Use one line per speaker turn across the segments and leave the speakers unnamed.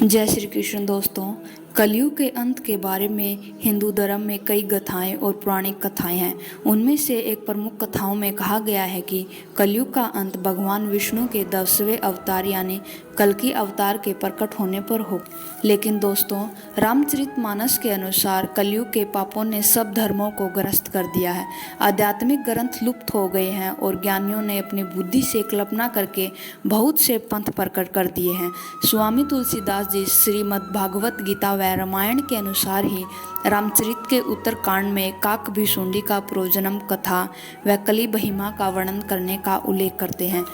जय श्री कृष्ण दोस्तों। कलयुग के अंत के बारे में हिंदू धर्म में कई गाथाएं और पौराणिक कथाएं हैं। उनमें से एक प्रमुख कथाओं में कहा गया है कि कलयुग का अंत भगवान विष्णु के 10वें अवतार यानी कल्कि अवतार के प्रकट होने पर हो। लेकिन दोस्तों, रामचरितमानस के अनुसार कलयुग के पापों ने सब धर्मों को ग्रस्त कर दिया है। आध्यात्मिक ग्रंथ लुप्त हो गए हैं और ज्ञानियों ने अपनी बुद्धि से कल्पना करके बहुत से पंथ प्रकट कर दिए हैं। स्वामी तुलसीदास जी श्रीमद् भागवत गीता व रामायण के अनुसार ही रामचरित के उत्तरकांड में काकभीषुंडी का प्रोजनम कथा व कली महिमा का वर्णन करने का उल्लेख करते हैं।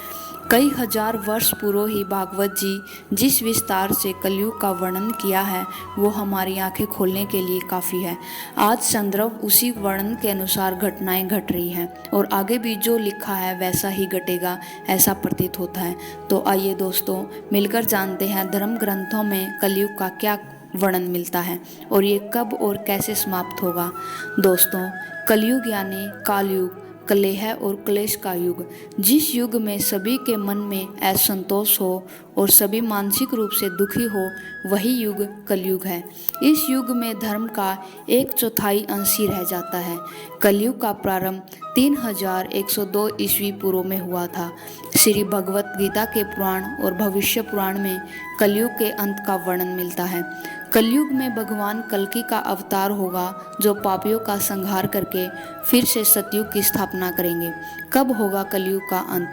कई हजार वर्ष पूर्व ही भागवत जी जिस विस्तार से कलयुग का वर्णन किया है वो हमारी आंखें खोलने के लिए काफ़ी है। आज संदर्भ उसी वर्णन के अनुसार घटनाएं घट रही हैं और आगे भी जो लिखा है वैसा ही घटेगा, ऐसा प्रतीत होता है। तो आइए दोस्तों, मिलकर जानते हैं धर्म ग्रंथों में कलयुग का क्या वर्णन मिलता है और ये कब और कैसे समाप्त होगा। दोस्तों, कलयुग यानी कालयुग, कलेह और क्लेश का युग, जिस युग में सभी के मन में असंतोष हो और सभी मानसिक रूप से दुखी हो, वही युग कलयुग है। इस युग में धर्म का 1/4 अंश ही रह जाता है। कलयुग का प्रारंभ 3102 ईस्वी पूर्व में हुआ था। श्री भगवत गीता के पुराण और भविष्य पुराण में कलयुग के अंत का वर्णन मिलता है। कलयुग में भगवान कल्कि का अवतार होगा जो पापियों का संहार करके फिर से सतयुग की स्थापना करेंगे। कब होगा कलयुग का अंत?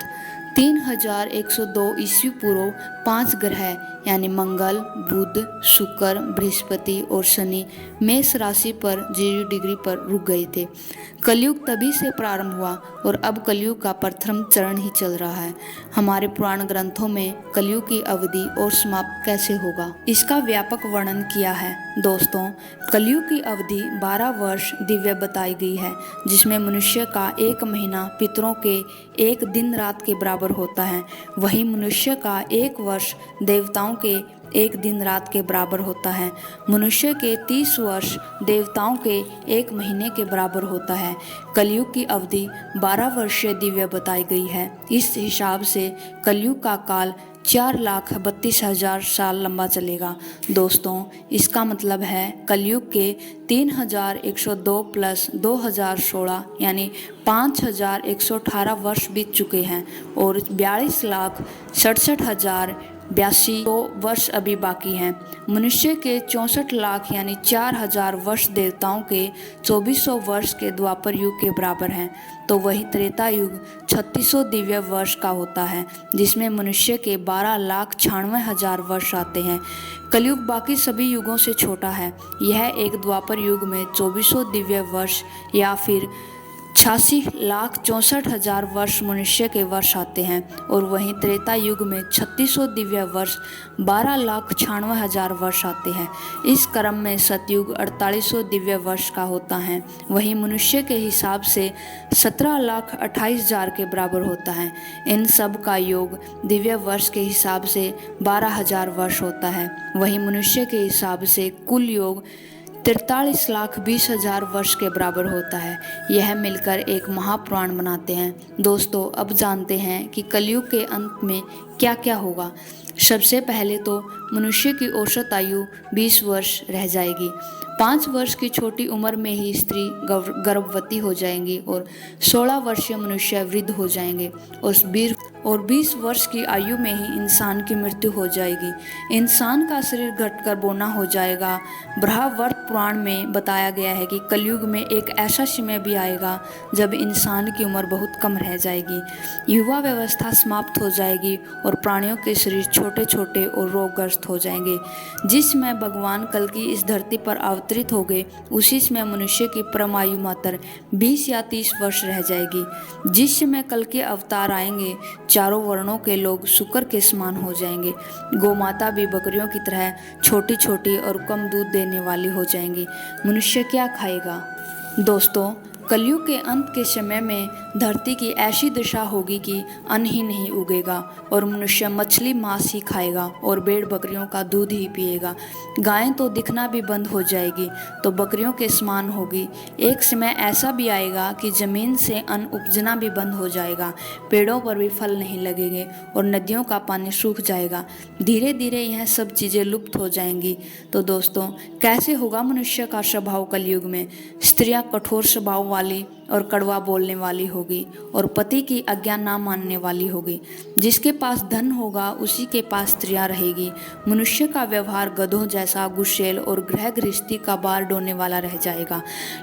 3102 ईस्वी पूर्व 5 ग्रह यानी मंगल, बुध, शुक्र, बृहस्पति और शनि मेष राशि पर 0 डिग्री पर रुक गए थे। कलयुग तभी से प्रारंभ हुआ और अब कलयुग का प्रथम चरण ही चल रहा है। हमारे पुराण ग्रंथों में कलयुग की अवधि और समाप्त कैसे होगा, इसका व्यापक वर्णन किया है। दोस्तों, कलयुग की अवधि 12 वर्ष दिव्य बताई गई है, जिसमें मनुष्य का 1 महीना पितरों के 1 दिन रात के बराबर होता है। वहीं मनुष्य का 1 वर्ष देवताओं के 1 दिन रात के बराबर होता है। मनुष्य के 30 वर्ष देवताओं के 1 महीने के बराबर होता है। कलयुग की अवधि 12 वर्षीय दिव्य बताई गई है। इस हिसाब से कलयुग का काल 4,32,000 साल लंबा चलेगा। दोस्तों, इसका मतलब है कलयुग के 3102 प्लस 2016 यानी 5118 वर्ष बीत चुके हैं और 42,67,082 वर्ष अभी बाकी हैं। मनुष्य के 64 लाख यानी 4000 वर्ष देवताओं के 2400 वर्ष के द्वापर युग के बराबर हैं। तो वही त्रेता युग 3600 दिव्य वर्ष का होता है, जिसमें मनुष्य के 12,96,000 वर्ष आते हैं। कलयुग बाकी सभी युगों से छोटा है। यह एक द्वापर युग में 2400 दिव्य वर्ष या फिर 86,64,000 वर्ष मनुष्य के वर्ष आते हैं और वहीं त्रेता युग में 3600 दिव्य वर्ष 12,96,000 वर्ष आते हैं। इस क्रम में सतयुग 4800 दिव्य वर्ष का होता है। वहीं मनुष्य के हिसाब से 17,28,000 के बराबर होता है। इन सब का योग दिव्य वर्ष के हिसाब से 12,000 वर्ष होता है। वहीं मनुष्य के हिसाब से कुल योग 43,20,000 वर्ष के बराबर होता है। यह मिलकर एक महापुराण बनाते हैं। दोस्तों, अब जानते हैं कि कलयुग के अंत में क्या क्या होगा। सबसे पहले तो मनुष्य की औसत आयु 20 वर्ष रह जाएगी। 5 वर्ष की छोटी उम्र में ही स्त्री गर्भवती हो जाएंगी और 16 वर्षीय मनुष्य वृद्ध हो जाएंगे और 20 वर्ष की आयु में ही इंसान की मृत्यु हो जाएगी। इंसान का शरीर घटकर बौना हो जाएगा। बृहदारण्यक पुराण में बताया गया है कि कलयुग में एक ऐसा समय भी आएगा जब इंसान की उम्र बहुत कम रह जाएगी। युवा व्यवस्था समाप्त हो जाएगी और प्राणियों के शरीर छोटे छोटे और रोगग्रस्त हो जाएंगे। जिस समय भगवान कल्कि इस धरती पर अवतरित हो गए, उसी समय मनुष्य की परम आयु मात्र 20 या 30 वर्ष रह जाएगी। जिस समय कल्कि अवतार आएंगे, चारों वर्णों के लोग शुक्र के समान हो जाएंगे। गौमाता भी बकरियों की तरह छोटी छोटी और कम दूध देने वाली हो जाएंगी। मनुष्य क्या खाएगा? दोस्तों, कलयुग के अंत के समय में धरती की ऐसी दशा होगी कि अन्न ही नहीं उगेगा और मनुष्य मछली मांस ही खाएगा और भेड़ बकरियों का दूध ही पिएगा। गायें तो दिखना भी बंद हो जाएगी तो बकरियों के समान होगी। एक समय ऐसा भी आएगा कि जमीन से अन्न उपजना भी बंद हो जाएगा, पेड़ों पर भी फल नहीं लगेंगे और नदियों का पानी सूख जाएगा। धीरे धीरे यह सब चीज़ें लुप्त हो जाएंगी। तो दोस्तों, कैसे होगा मनुष्य का स्वभाव कलयुग में? स्त्रियां कठोर स्वभाव वाली और कड़वा बोलने वाली होगी और पति की आज्ञा ना मानने वाली होगी। जिसके पास धन होगा उसी के पास स्त्रियां रहेगी। मनुष्य का व्यवहार गधों जैसा गुस्सेल और गृह गृहस्थी का बार ढोने वाला रह जाएगा।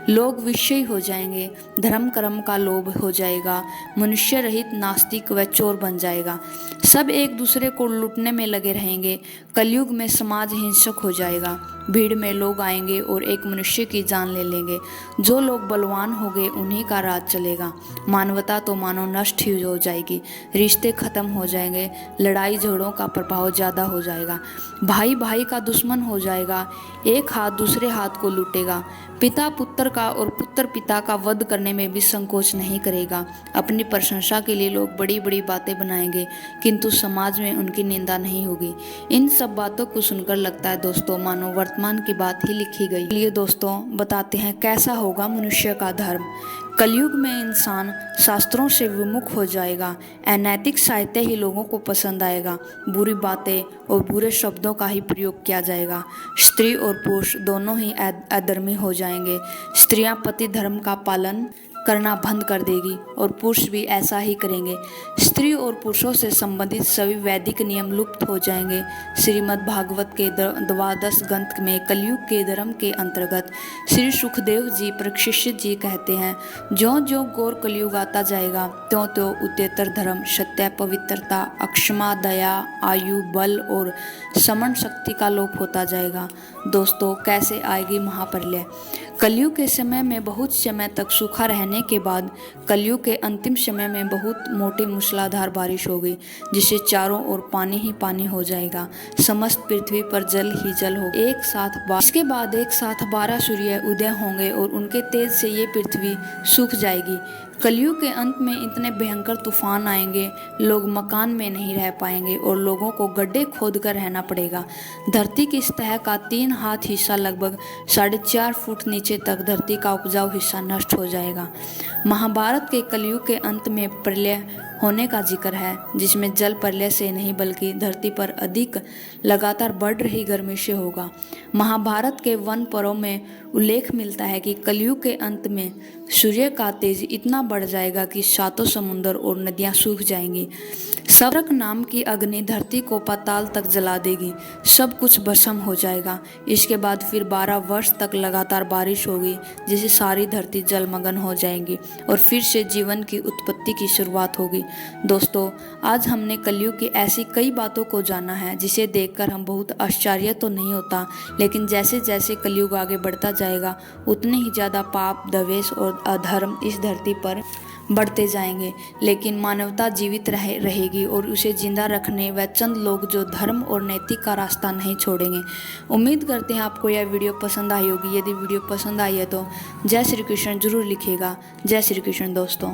लोग विषयी हो जाएंगे, धर्म कर्म का लोभ हो जाएगा, मनुष्य रहित नास्तिक व चोर बन जाएगा। सब एक दूसरे को लूटने में लगे रहेंगे। कलयुग में समाज हिंसक हो जाएगा। भीड़ में लोग आएंगे और एक मनुष्य की जान ले लेंगे। जो लोग बलवान हो गए उन्हीं का राज चलेगा। मानवता तो मानो नष्ट ही हो जाएगी। रिश्ते खत्म हो जाएंगे। लड़ाई झगड़ों का प्रभाव ज़्यादा हो जाएगा। भाई भाई का दुश्मन हो जाएगा। एक हाथ दूसरे हाथ को लूटेगा। पिता पुत्र का और पुत्र पिता का वध करने में भी संकोच नहीं करेगा। अपनी प्रशंसा के लिए लोग बड़ी बड़ी बातें बनाएंगे किंतु समाज में उनकी निंदा नहीं होगी। इन सब बातों को सुनकर लगता है दोस्तों मानो वर्तमान की बात ही लिखी गई। चलिए दोस्तों, बताते हैं कैसा होगा मनुष्य का धर्म। कलयुग में इंसान शास्त्रों से विमुख हो जाएगा। अनैतिक साहित्य ही लोगों को पसंद आएगा। बुरी बातें और बुरे शब्दों का ही प्रयोग किया जाएगा। स्त्री और पुरुष दोनों ही अधर्मी हो जाएंगे। स्त्रियां पति धर्म का पालन करना बंद कर देगी और पुरुष भी ऐसा ही करेंगे। स्त्री और पुरुषों से संबंधित सभी वैदिक नियम लुप्त हो जाएंगे। श्रीमद् भागवत के द्वादश ग्रंथ में कलयुग के धर्म के अंतर्गत श्री सुखदेव जी परीक्षित जी कहते हैं, ज्यों ज्यों घोर कलयुग आता जाएगा त्यों त्यों उत्तरोत्तर धर्म, सत्य, पवित्रता, अक्षमा, दया, आयु, बल और समन शक्ति का लोप होता जाएगा। दोस्तों, कैसे आएगी महाप्रलय? कलयुग के समय में बहुत समय तक सूखा रहने के बाद कलयुग के अंतिम समय में बहुत मोटी मूसलाधार बारिश होगी, जिससे चारों ओर पानी ही पानी हो जाएगा। समस्त पृथ्वी पर जल ही जल हो। इसके बाद एक साथ 12 सूर्य उदय होंगे और उनके तेज से ये पृथ्वी सूख जाएगी। कलयुग के अंत में इतने भयंकर तूफान आएंगे, लोग मकान में नहीं रह पाएंगे और लोगों को गड्ढे खोद कर रहना पड़ेगा। धरती की सतह का 3 हाथ हिस्सा लगभग 4.5 फुट नीचे तक धरती का उपजाऊ हिस्सा नष्ट हो जाएगा। महाभारत के कलयुग के अंत में प्रलय होने का जिक्र है, जिसमें जल प्रलय से नहीं बल्कि धरती पर अधिक लगातार बढ़ रही गर्मी से होगा। महाभारत के वन पर्व में उल्लेख मिलता है कि कलयुग के अंत में सूर्य का तेज इतना बढ़ जाएगा कि 7 समुद्र और नदियां सूख जाएंगी। सरक नाम की अग्नि धरती को पाताल तक जला देगी। सब कुछ भस्म हो जाएगा। इसके बाद फिर 12 वर्ष तक लगातार बारिश होगी, जिससे सारी धरती जलमग्न हो जाएगी और फिर से जीवन की उत्पत्ति की शुरुआत होगी। दोस्तों, आज हमने कलयुग की ऐसी कई बातों को जाना है जिसे देखकर हम बहुत आश्चर्य तो नहीं होता, लेकिन जैसे जैसे कलयुग आगे बढ़ता जाएगा उतने ही ज़्यादा पाप, द्वेष और अधर्म इस धरती पर बढ़ते जाएंगे। लेकिन मानवता जीवित रहेगी और उसे जिंदा रखने व चंद लोग जो धर्म और नैतिक का रास्ता नहीं छोड़ेंगे। उम्मीद करते हैं आपको यह वीडियो पसंद आई होगी। यदि वीडियो पसंद आई है तो जय श्री कृष्ण जरूर लिखिएगा। जय श्री कृष्ण दोस्तों।